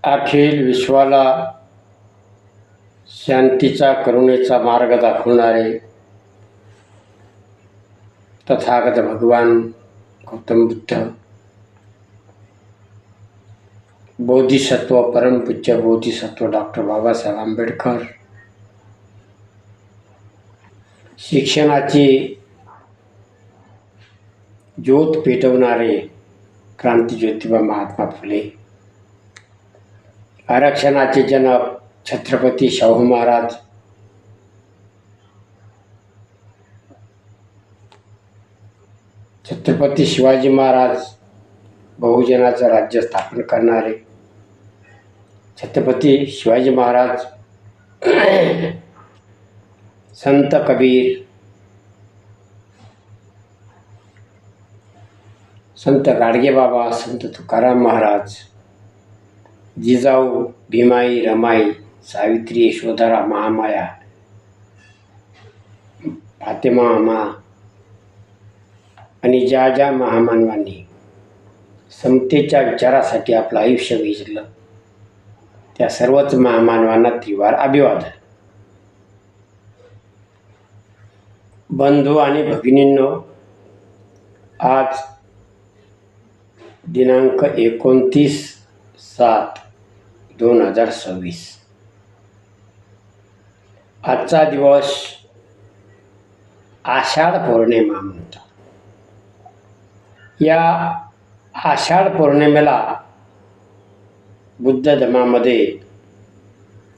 अखिल विश्वाला शांतीचा करुणेचा मार्ग दाखवणारे तथागत भगवान गौतम बुद्ध, बोधिसत्व परमपूज्य बोधिसत्व डॉक्टर बाबासाहेब आंबेडकर, शिक्षणाची ज्योत पेटवणारे क्रांती ज्योतिबा महात्मा फुले, आरक्षणाचे जनक छत्रपती शाहू महाराज, छत्रपती शिवाजी महाराज, बहुजनाचं राज्य स्थापन करणारे छत्रपती शिवाजी महाराज, संत कबीर, संत गाडगेबाबा, संत तुकाराम महाराज, जिजाऊ, भीमाई, रमाई, सावित्री, यशोधरा, महामाया, फातिमा माँ आणि ज्या ज्या महामानवांनी समतेच्या विचारासाठी आपलं आयुष्य वेचलं त्या सर्वच महामानवांना त्रिवार अभिवादन. बंधू आणि भगिनींनो, आज दिनांक 29/7/2026 आजचा दिवस आषाढ पौर्णिमा म्हणतात. या आषाढ पौर्णिमेला बुद्ध धर्मामध्ये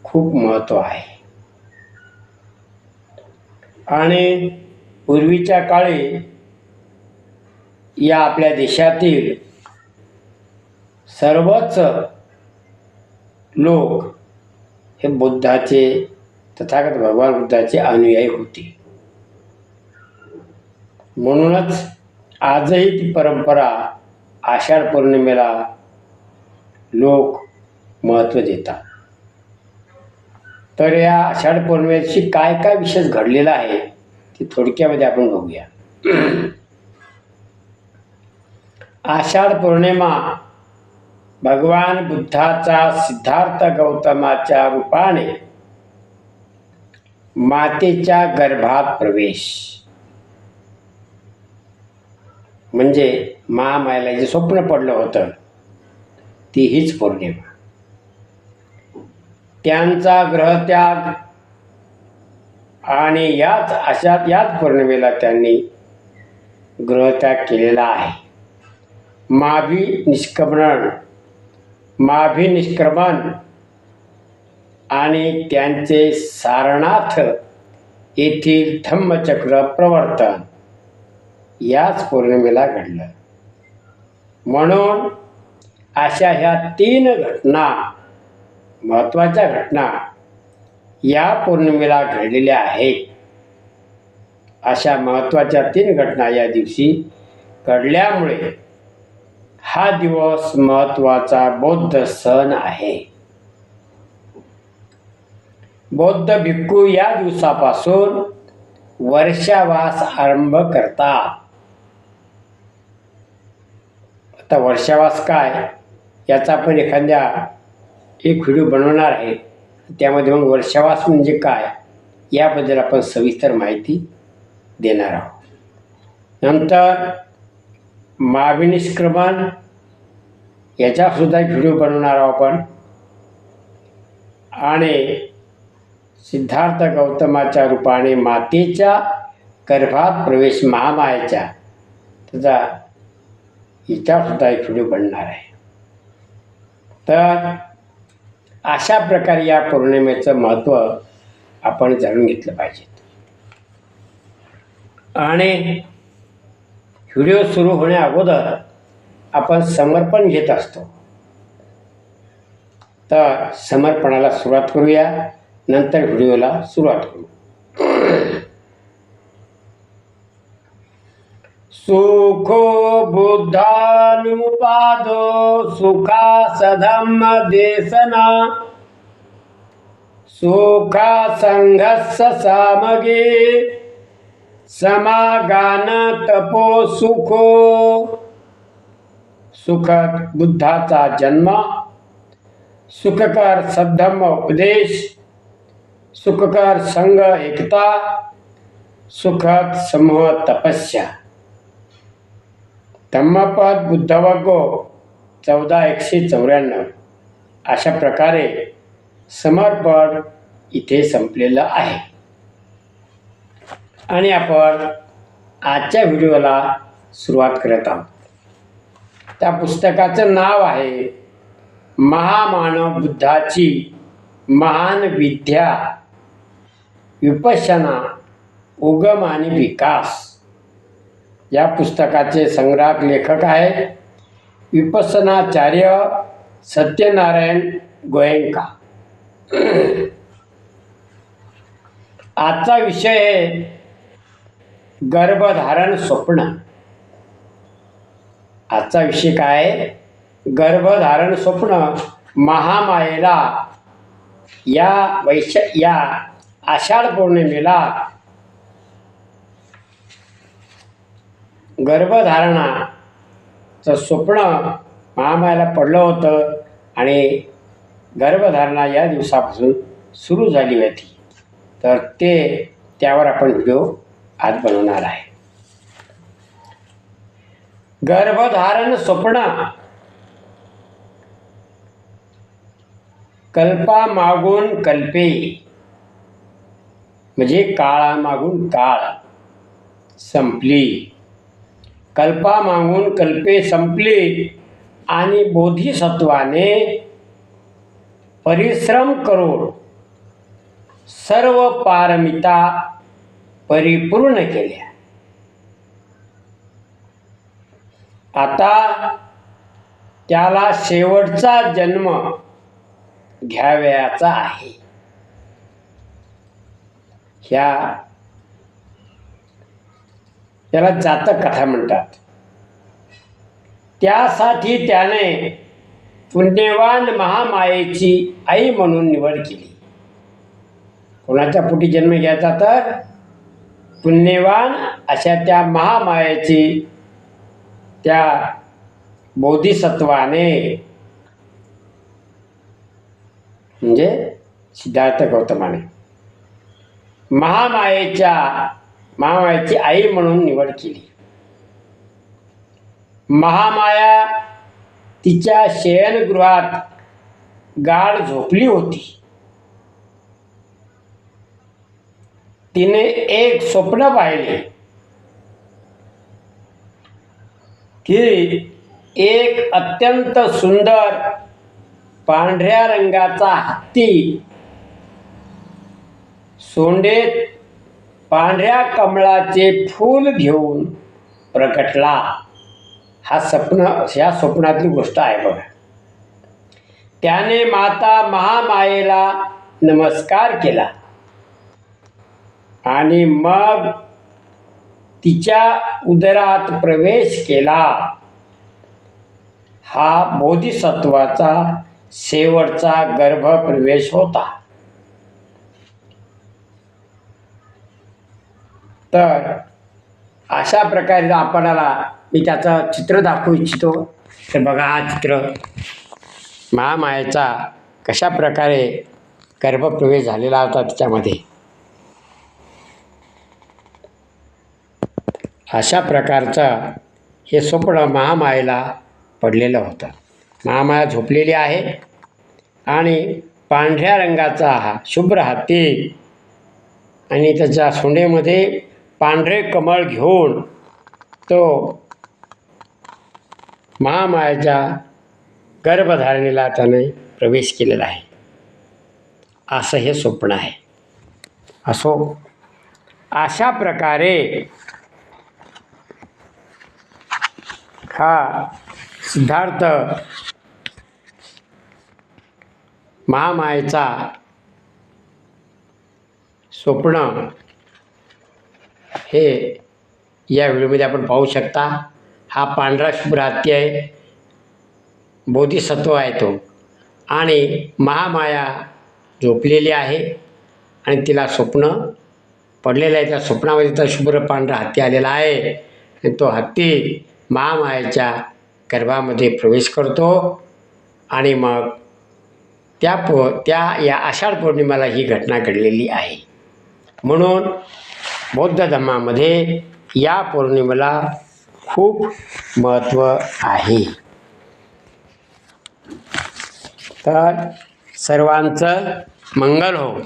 खूप महत्त्व आहे आणि पूर्वीच्या काळी या आपल्या देशातील सर्वच लोक हे बुद्धाचे, तथागत भगवान बुद्धाचे अनुयायी होते. म्हणूनच आजही ती परंपरा आषाढ पौर्णिमेला लोक महत्त्व देतात. तर या आषाढ पौर्णिमेशी काय काय विशेष घडलेला आहे ते थोडक्यामध्ये आपण बघूया. आषाढ पौर्णिमा भगवान बुद्धाचा सिद्धार्थ गौतमाच्या रूपाने मातेच्या गर्भात प्रवेश म्हणजे महामायेला जे स्वप्न पडलं होतं ती हीच पौर्णिमा. त्यांचा ग्रहत्याग आणि याच पौर्णिमेला त्यांनी ग्रहत्याग केलेला आहे. माभी निष्क्रमण आणि त्यांचे सारनाथ येथील धम्मचक्र प्रवर्तन याच पौर्णिमेला घडलं. म्हणून अशा ह्या 3 घटना, महत्त्वाच्या घटना या पौर्णिमेला घडलेल्या आहेत. अशा महत्त्वाच्या 3 घटना या दिवशी घडल्यामुळे हा दिवस महत्त्वाचा बौद्ध सण आहे. बौद्ध भिक्खू या दिवसापासून वर्षावास आरंभ करतात. आता वर्षावास काय याचा आपण एक व्हिडिओ बनवणार आहे. त्यामध्ये मग वर्षावास म्हणजे काय याबद्दल आपण सविस्तर माहिती देणार आहोत. नंतर महाभिनिष्क्रमण याचा सुद्धा एक व्हिडिओ बनवणार आहोत आपण. आणि सिद्धार्थ गौतमाच्या रूपाने मातेच्या गर्भात प्रवेश महामायेच्या त्याचा हिचा सुद्धा एक व्हिडिओ बनणार आहे. तर अशा प्रकारे या पौर्णिमेचं महत्त्व आपण जाणून घेतलं पाहिजे. आणि व्हिडिओ सुरू होण्या अगोदर आपण समर्पण घेत असतो. तर समर्पणाला सुरुवात करूया, नंतर व्हिडिओला सुरुवात करू. सुखो बुद्धानुपादो सुखासधम्म देशना सुखा संघस्स सामगे समागान तपो सुखो. सुख बुद्धाचा जन्म सुखकर सद्धम्म उपदेश, सुखकर संघ एकता, सुखद समूह तपस्या. धम्मपद बुद्धवगो 14,194. अशा प्रकारे समर्पण इथे संपलेलं आहे. आणि आपण आजच्या व्हिडिओला सुरुवात करत आहोत. त्या पुस्तकाचं नाव आहे महामानव बुद्धाची महान विद्या, विपश्यना, उगम आणि विकास. या पुस्तकाचे संग्राहक लेखक आहेत विपස්සनाचार्य सत्यनारायण गोयंका. आजचा विषय आहे गर्भधारण स्वप्न. आजचा विषय काय आहे? गर्भधारण स्वप्न. महामायेला या आषाढ पौर्णिमेला गर्भधारणाचं स्वप्न महामायेला पडलं होतं आणि गर्भधारणा या दिवसापासून सुरू झाली होती. तर त्यावर आपण व्हिडिओ आज बनवणार आहे. गर्भधारण स्वप्न. कल्पामागून कल्पे म्हणजे काळामागून काळ संपली. कल्पामागून कल्पे संपली आणि बोधिसत्वाने परिश्रम करून सर्व पारमिता परिपूर्ण केल्या. आता त्याला शेवटचा जन्म घ्यावयाचा आहे. याला जातक कथा म्हणतात. त्यासाठी त्याने पुण्यवान महामायेची आई म्हणून निवड केली. कोणाच्या पोटी जन्म घ्यायचा? तर पुण्यवान अशा त्या महामायेची त्या बोधिसत्वाने म्हणजे सिद्धार्थ गौतमाने महामायेची आई म्हणून निवड केली. महामाया तिच्या शयनगृहात गाढ झोपली होती. तिने एक स्वप्न पाहिले की एक अत्यंत सुंदर पांढऱ्या रंगाचा हत्ती सोंडेत पांढऱ्या कमळाचे फूल घेऊन प्रकटला. या स्वप्नातली गोष्ट आहे बघा. त्याने माता महामायेला नमस्कार केला आणि मग तिच्या उदरात प्रवेश केला. हा बोधिसत्वाचा शेवटचा गर्भप्रवेश होता. तर अशा प्रकारे आपणाला मी त्याचं चित्र दाखवू इच्छितो. तर बघा, हा चित्र महामायेचा कशा प्रकारे गर्भप्रवेश झालेला होता त्याच्यामध्ये. अशा प्रकारचं हे स्वप्न महामायेला पडलेलं होतं. महामाया झोपलेली आहे आणि पांढऱ्या रंगाचा हा शुभ्र हत्ती आणि त्याच्या सोंडेमध्ये पांढरे कमळ घेऊन तो महामायेच्या गर्भधारणेला त्याने प्रवेश केलेला आहे. असं हे स्वप्न आहे. अशा प्रकारे हा सिद्धार्थ महामायेचा स्वप्न हे या व्हिडिओमध्ये आपण पाहू शकता. हा पांढरा शुभ्र हत्ती आहे, बोधिसत्व आहे तो, आणि महामाया झोपलेली आहे आणि तिला स्वप्न पडलेलं आहे. त्या स्वप्नामध्ये तर शुभ्र पांढरा हत्ती आलेला आहे आणि तो हत्ती महामायेच्या गर्भामध्ये प्रवेश करतो आणि मग त्या या आषाढ पौर्णिमेला ही घटना घडलेली आहे. म्हणून बौद्ध धर्मामध्ये या पौर्णिमेला खूप महत्त्व आहे. तर सर्वांचं मंगल हो.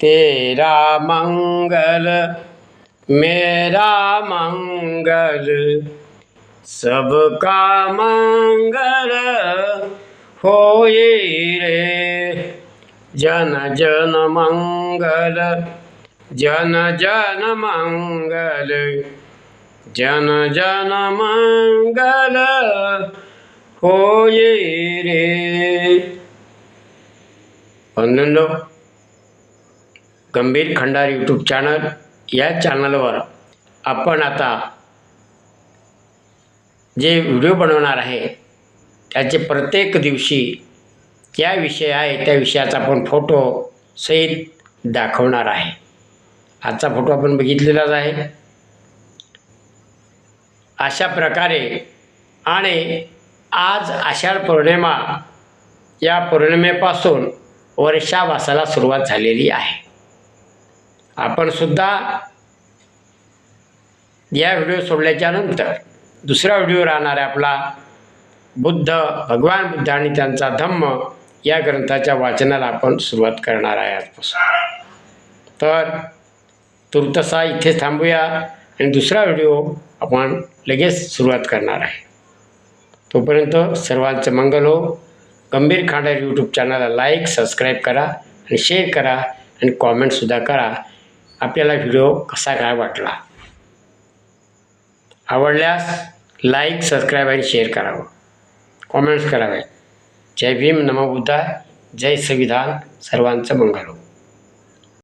तेरा मंगल मेरा मंगल सबका मंगल होए रे. जन जन मंगल जन जन मंगल जन जन मंगल होए रे. बंधूंनो, गंभीर खंडार यूट्यूब चॅनल या चॅनलवर आपण आता जे व्हिडिओ बनवणार आहे त्याचे प्रत्येक दिवशी क्या विषय आहे त्या विषयाचा आपण फोटो सहित दाखवणार आहे. आजचा फोटो आपण बघितलेलाच आहे. अशा प्रकारे आणि आज आषाढ पौर्णिमा, या पौर्णिमेपासून वर्षावासाला सुरुवात झालेली आहे. आपण सुद्धा या व्हिडिओ सोडल्याच्या नंतर दुसरा व्हिडिओ राहणार आहे आपला भगवान बुद्ध आणि त्यांचा धम्म या ग्रंथाच्या वाचनाला आपण सुरुवात करणार आहे आजपासून. तर तुर्तसा इथे थांबूया आणि दुसरा व्हिडिओ आपण लगेच सुरुवात करणार आहे. तोपर्यंत सर्वांचं मंगल हो. गंभीर खंडार यूट्यूब चॅनलला लाईक, सबस्क्राईब करा आणि शेअर करा आणि कॉमेंटसुद्धा करा. आपल्याला व्हिडिओ कसा काय वाटला, आवडल्यास लाईक, सबस्क्राईब आणि शेअर करावं, कॉमेंट्स करावे. जय भीम, नमो बुद्धाय, जय संविधान. सर्वांचं मंगल हो.